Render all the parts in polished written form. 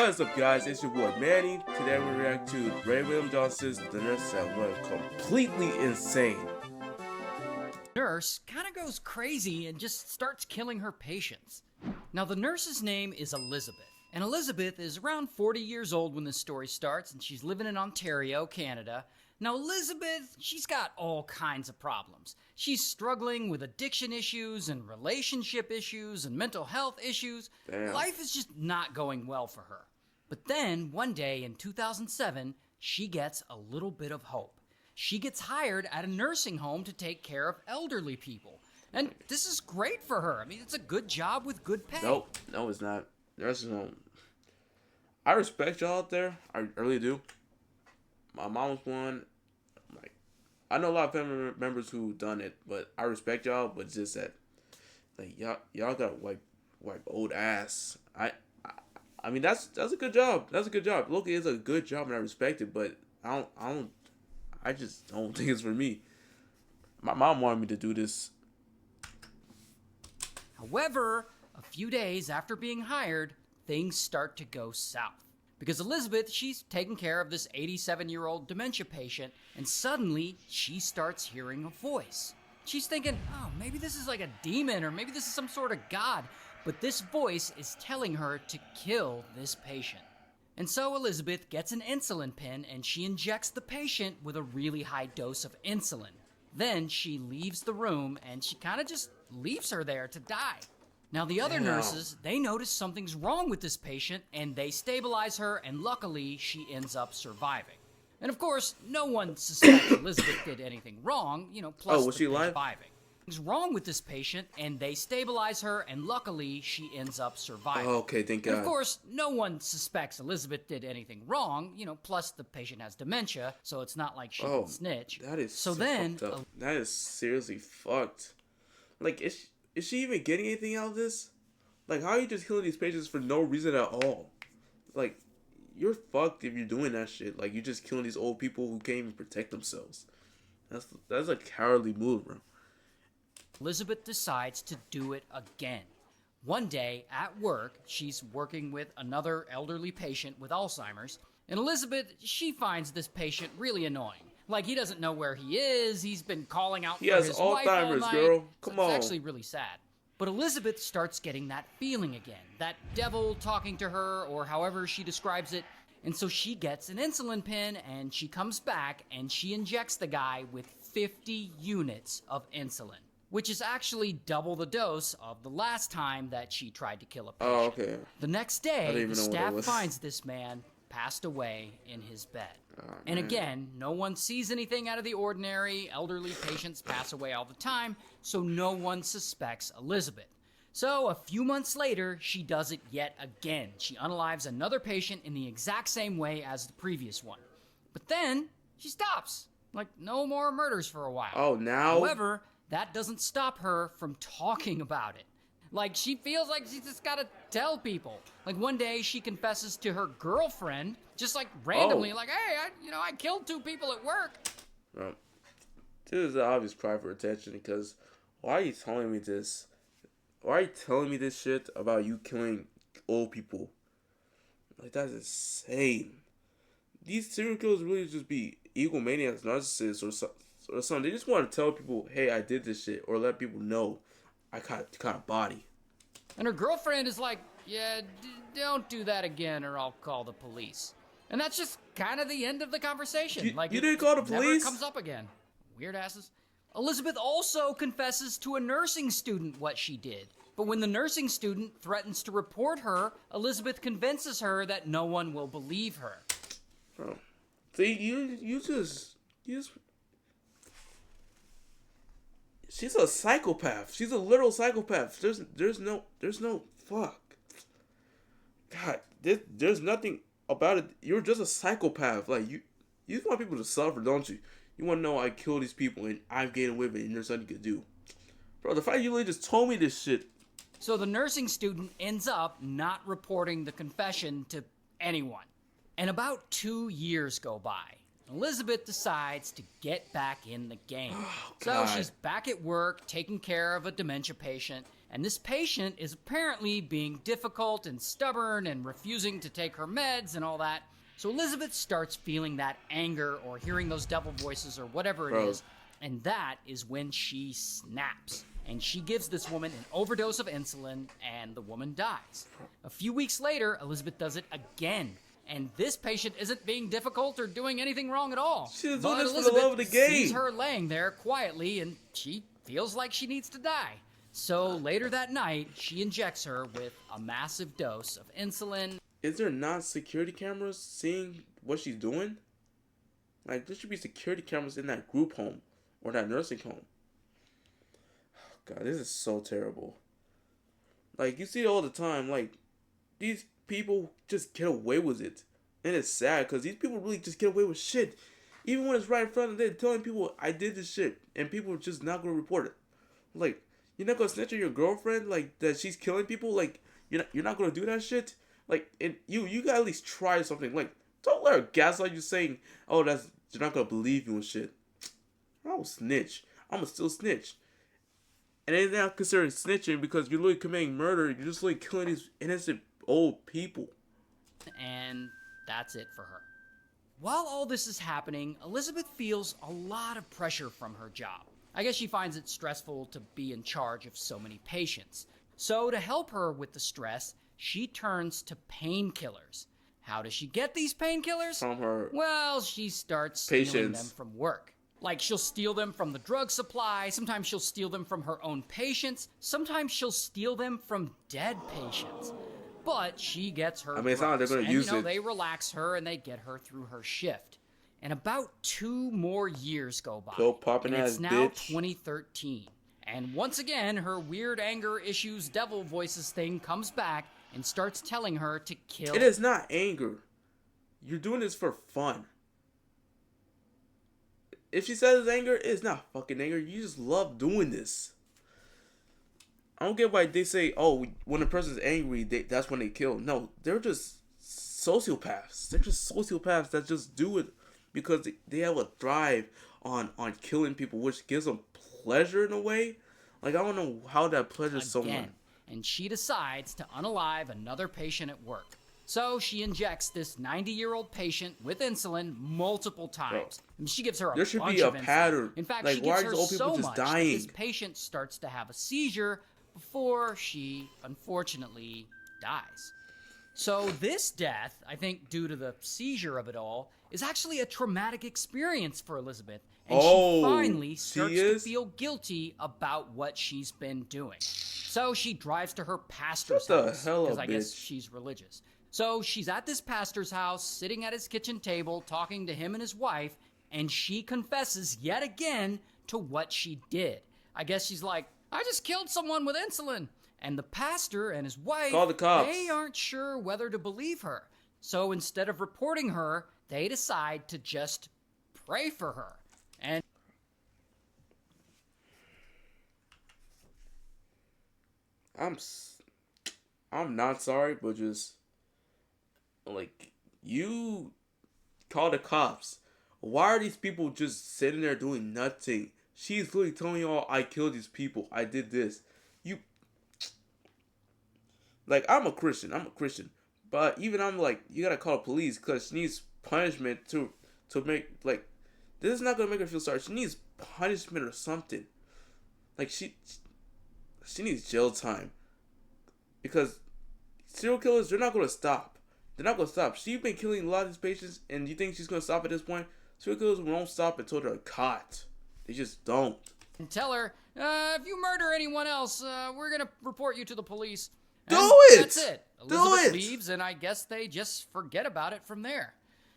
What's up, guys? It's your boy Manny. Today we react to Ray William Johnson's The Nurse That Went Completely Insane. Nurse kind of goes crazy and just starts killing her patients. Now, the nurse's name is Elizabeth, and Elizabeth is around 40 years old when this story starts, and she's living in Ontario, Canada. Now, Elizabeth, she's got all kinds of problems. She's struggling with addiction issues and relationship issues and mental health issues. Damn. Life is just not going well for her. But then, one day in 2007, she gets a little bit of hope. She gets hired at a nursing home to take care of elderly people. And this is great for her. I mean, it's a good job with good pay. No, it's not. Nursing home. I respect y'all out there. I really do. My mom was one. Like, I know a lot of family members who done it, but I respect y'all. But it's just that, like, y'all gotta wipe old ass. I mean, that's a good job. That's a good job. Look, it's a good job, and I respect it. But I just don't think it's for me. My mom wanted me to do this. However, a few days after being hired, things start to go south. Because Elizabeth, she's taking care of this 87-year-old dementia patient, and suddenly she starts hearing a voice. She's thinking, oh, maybe this is like a demon, or maybe this is some sort of god, but this voice is telling her to kill this patient. And so Elizabeth gets an insulin pen, and she injects the patient with a really high dose of insulin. Then she leaves the room, and she kind of just leaves her there to die. Now, the other nurses, they notice something's wrong with this patient, and they stabilize her, and luckily, she ends up surviving. And of course, no one suspects Elizabeth did anything wrong, plus was she alive? surviving. Something's wrong with this patient, and they stabilize her, and luckily, she ends up surviving. Oh, okay, thank God. And of course, no one suspects Elizabeth did anything wrong, plus the patient has dementia, so it's not like she can snitch. That is so then, fucked up. That is seriously fucked. Like, is she even getting anything out of this? Like, how are you just killing these patients for no reason at all? Like, you're fucked if you're doing that shit. Like, you're just killing these old people who can't even protect themselves. That's a cowardly move, bro. Elizabeth decides to do it again. One day, at work, she's working with another elderly patient with Alzheimer's, and Elizabeth, she finds this patient really annoying. Like, he doesn't know where he is, he's been calling out for his wife all night. He has Alzheimer's, girl. Come on. It's actually really sad. But Elizabeth starts getting that feeling again, that devil talking to her, or however she describes it, and so she gets an insulin pen, and she comes back, and she injects the guy with 50 units of insulin, which is actually double the dose of the last time that she tried to kill a patient. Oh, okay. The next day, the staff finds this man passed away in his bed. Oh, and again, no one sees anything out of the ordinary. Elderly patients pass away all the time, so no one suspects Elizabeth. So a few months later, she does it yet again. She unalives another patient in the exact same way as the previous one. But then, she stops. Like, no more murders for a while. Oh, now? However, that doesn't stop her from talking about it. Like, she feels like she's just gotta tell people. Like, one day she confesses to her girlfriend, just like randomly, like, hey, I killed 2 people at work. Bro, this is an obvious cry for attention, because why are you telling me this? Why are you telling me this shit about you killing old people? Like, that's insane. These serial killers really just be egomaniacs, narcissists, or something. They just want to tell people, hey, I did this shit, or let people know I caught a body. And her girlfriend is like, yeah, don't do that again or I'll call the police. And that's just kind of the end of the conversation. You didn't call the police? Never comes up again. Weird asses. Elizabeth also confesses to a nursing student what she did. But when the nursing student threatens to report her, Elizabeth convinces her that no one will believe her. Bro, see, you just she's a psychopath. She's a literal psychopath. There's no fuck. God, there's nothing about it. You're just a psychopath. Like, you just want people to suffer, don't you? You want to know I kill these people and I'm getting away with it and there's nothing you can do. Bro, the fact you really just told me this shit. So the nursing student ends up not reporting the confession to anyone. And about 2 years go by. Elizabeth decides to get back in the game. Oh, so she's back at work, taking care of a dementia patient, And this patient is apparently being difficult and stubborn and refusing to take her meds and all that. So Elizabeth starts feeling that anger or hearing those devil voices or whatever it is. And that is when she snaps. And she gives this woman an overdose of insulin, and the woman dies. A few weeks later, Elizabeth does it again. And this patient isn't being difficult or doing anything wrong at all. She's doing this for the love of the game. Sees her laying there quietly, and she feels like she needs to die. So later that night, she injects her with a massive dose of insulin. Is there not security cameras seeing what she's doing? Like, there should be security cameras in that group home or that nursing home. God, this is so terrible. Like, you see it all the time. Like, these people just get away with it. And it's sad because these people really just get away with shit. Even when it's right in front of them, telling people, I did this shit. And people are just not going to report it. Like, you're not going to snitch on your girlfriend, like, that she's killing people? Like, you're not going to do that shit? Like, and you got to at least try something. Like, don't let her gaslight you saying, oh, you're not going to believe you and shit. I will snitch. I'm going to still snitch. And it's not considered snitching because you're literally committing murder. You're just literally killing these innocent old people. And that's it for her. While all this is happening, Elizabeth feels a lot of pressure from her job. I guess she finds it stressful to be in charge of so many patients. So to help her with the stress, she turns to painkillers. How does she get these painkillers? From her Well, she starts stealing them from work. Like, she'll steal them from the drug supply, sometimes she'll steal them from her own patients, sometimes she'll steal them from dead patients. But she gets her it's not like they're going to use it. They relax her and they get her through her shift. And about 2 more years go by. Popping and ass it's now bitch. 2013. And once again, her weird anger issues, devil voices thing comes back and starts telling her to kill. It is not anger. You're doing this for fun. If she says it's anger, it's not fucking anger. You just love doing this. I don't get why they say, oh, when a person's angry, that's when they kill. No, they're just sociopaths. They're just sociopaths that just do it because they have a drive on killing people, which gives them pleasure in a way. Like, I don't know how that pleasures someone. And she decides to unalive another patient at work. So she injects this 90-year-old patient with insulin multiple times. And she gives her a bunch of insulin. There should be a pattern. In fact, she gives her so much that this patient starts to have a seizure before she, unfortunately, dies. So this death, I think due to the seizure of it all, is actually a traumatic experience for Elizabeth. And she finally starts to feel guilty about what she's been doing. So she drives to her pastor's house, because I guess she's religious. So she's at this pastor's house, sitting at his kitchen table, talking to him and his wife, and she confesses yet again to what she did. I guess she's like, I just killed someone with insulin. And the pastor and his wife, call the cops. They aren't sure whether to believe her. So instead of reporting her, they decide to just pray for her. And I'm not sorry, but just like, you call the cops. Why are these people just sitting there doing nothing? She's literally telling you all, I killed these people. I did this. Like, I'm a Christian. But even I'm like, you gotta call the police because she needs punishment to make, like, this is not gonna make her feel sorry. She needs punishment or something. Like, she needs jail time. Because serial killers, they're not gonna stop. They're not gonna stop. She's been killing a lot of these patients, and you think she's gonna stop at this point? Serial killers won't stop until they're caught. They just don't. And tell her, if you murder anyone else, we're gonna report you to the police. And do it! That's it. Elizabeth leaves, and I guess they just forget about it from there.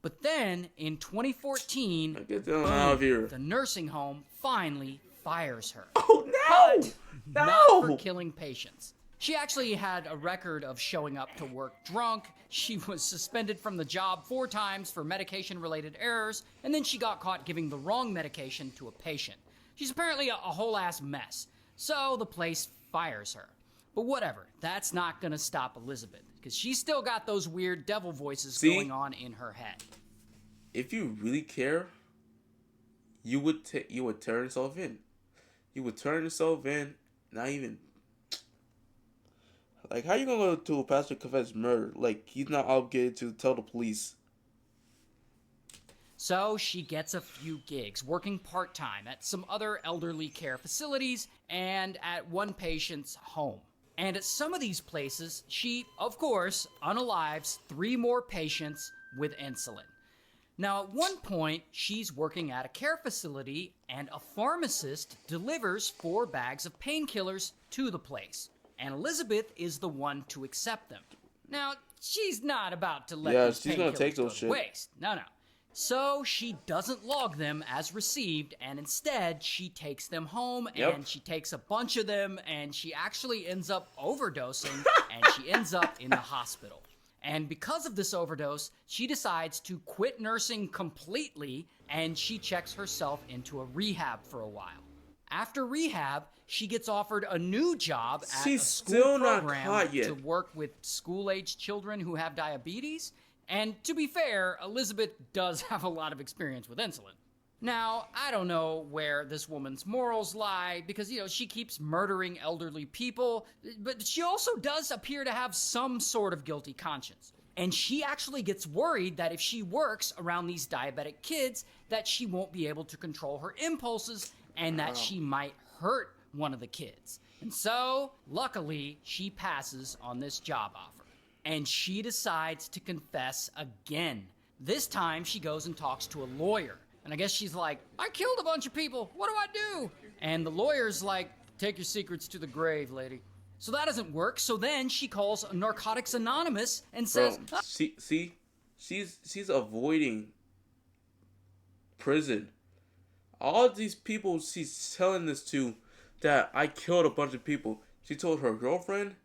But then, in 2014, get them out of here. The nursing home finally fires her. Oh, no! But not for killing patients. She actually had a record of showing up to work drunk. She was suspended from the job 4 times for medication-related errors, and then she got caught giving the wrong medication to a patient. She's apparently a whole-ass mess. So the place fires her. But whatever, that's not gonna stop Elizabeth, because she's still got those weird devil voices going on in her head. If you really care, you would turn yourself in. You would turn yourself in, not even... Like, how you gonna go to a pastor confess murder? Like, he's not obligated to tell the police. So she gets a few gigs, working part-time at some other elderly care facilities and at one patient's home. And at some of these places, she, of course, unalives 3 more patients with insulin. Now, at one point, she's working at a care facility and a pharmacist delivers 4 bags of painkillers to the place. And Elizabeth is the one to accept them. Now, she's not about to let these she's gonna take painkillers go those to shit. waste. No. So she doesn't log them as received, and instead she takes them home, and she takes a bunch of them, and she actually ends up overdosing, and she ends up in the hospital. And because of this overdose, she decides to quit nursing completely, and she checks herself into a rehab for a while. After rehab, she gets offered a new job at She's a school still not program caught yet. to work with school-aged children who have diabetes. And to be fair, Elizabeth does have a lot of experience with insulin. Now, I don't know where this woman's morals lie because, she keeps murdering elderly people, but she also does appear to have some sort of guilty conscience. And she actually gets worried that if she works around these diabetic kids, that she won't be able to control her impulses and that she might hurt one of the kids. And so, luckily, she passes on this job offer. And she decides to confess again. This time, she goes and talks to a lawyer. And I guess she's like, I killed a bunch of people. What do I do? And the lawyer's like, take your secrets to the grave, lady. So that doesn't work. So then she calls Narcotics Anonymous and says, she's avoiding prison. All of these people she's telling this to, that I killed a bunch of people. She told her girlfriend.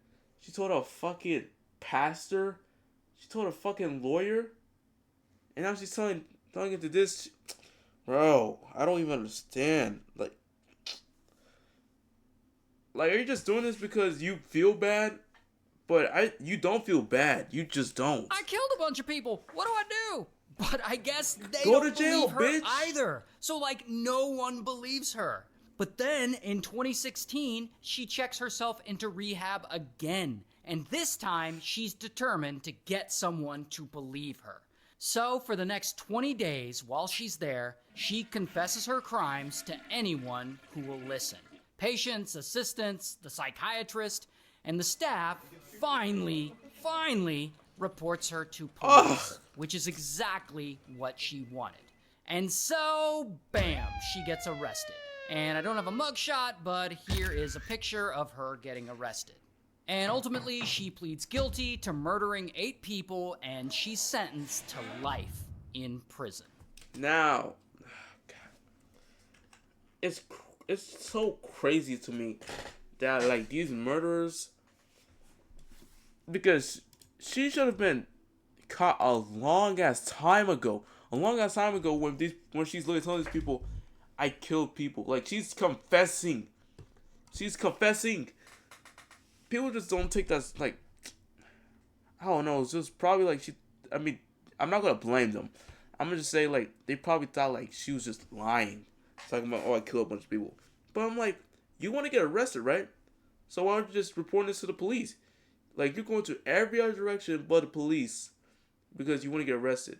She told a fucking pastor. She told a fucking lawyer. And now she's telling it to this. Bro, I don't even understand. Like, are you just doing this because you feel bad? But you don't feel bad. You just don't. I killed a bunch of people. What do I do? But I guess they Go don't to jail, believe her bitch. either. So, no one believes her. But then, in 2016, she checks herself into rehab again. And this time, she's determined to get someone to believe her. So, for the next 20 days, while she's there, she confesses her crimes to anyone who will listen. Patients, assistants, the psychiatrist, and the staff finally reports her to police, which is exactly what she wanted. And so, bam, she gets arrested. And I don't have a mugshot, but here is a picture of her getting arrested. And ultimately, she pleads guilty to murdering 8 people, and she's sentenced to life in prison. Now, it's so crazy to me that these murderers, because she should have been caught a long ass time ago. When she's literally telling these people, I killed people. She's confessing. People just don't take that, I don't know, it's just probably I'm not gonna blame them. I'm gonna just say, they probably thought, she was just lying. Talking about, I killed a bunch of people. But I'm like, you want to get arrested, right? So why aren't you just reporting this to the police? You're going to every other direction but the police because you want to get arrested.